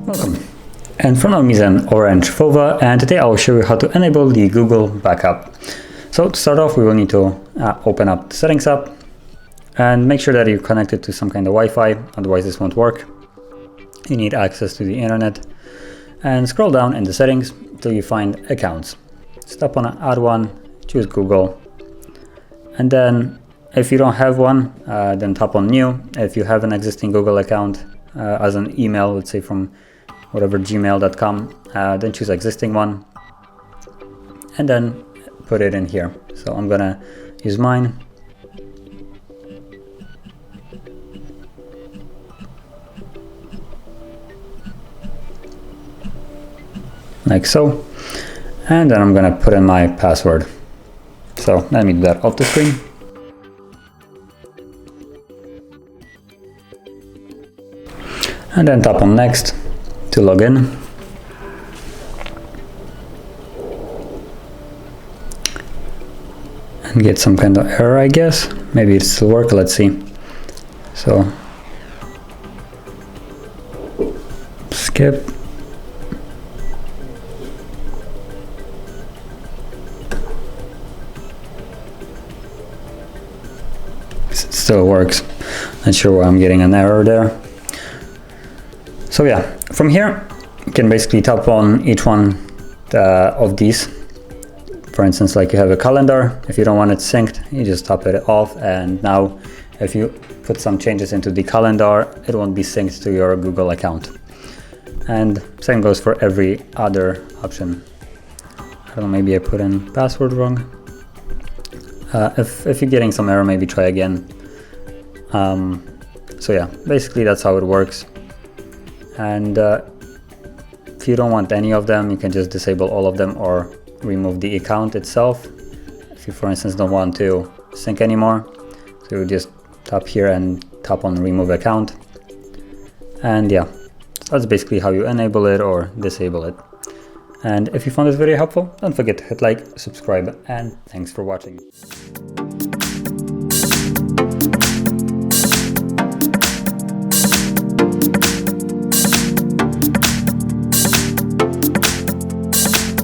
Welcome. In front of me is an Orange Fova, and today I will show you how to enable the Google backup. So to start off, we will need to open up the settings app and make sure that you're connected to some kind of Wi-Fi, otherwise this won't work. You need access to the internet, and scroll down in the settings till you find accounts. Just tap on add one, choose Google, and then if you don't have one, then tap on new. If you have an existing Google account as an email, let's say from whatever gmail.com, then choose existing one and then put it in here. So I'm gonna use mine. Like so, and then I'm gonna put in my password. So let me do that off the screen. And then tap on next to log in. And get some kind of error, I guess. Maybe it still works, let's see. So skip. It still works. Not sure why I'm getting an error there. So yeah, from here you can basically tap on each one of these. For instance, like you have a calendar, if you don't want it synced, you just tap it off, and now if you put some changes into the calendar, it won't be synced to your Google account. And same goes for every other option. I don't know, maybe I put in password wrong. If you're getting some error, maybe try again. So yeah, basically that's how it works. And if you don't want any of them, you can just disable all of them or remove the account itself. If you, for instance, don't want to sync anymore, so you just tap here and tap on remove account. And yeah, that's basically how you enable it or disable it. And if you found this video helpful, don't forget to hit like, subscribe, and thanks for watching.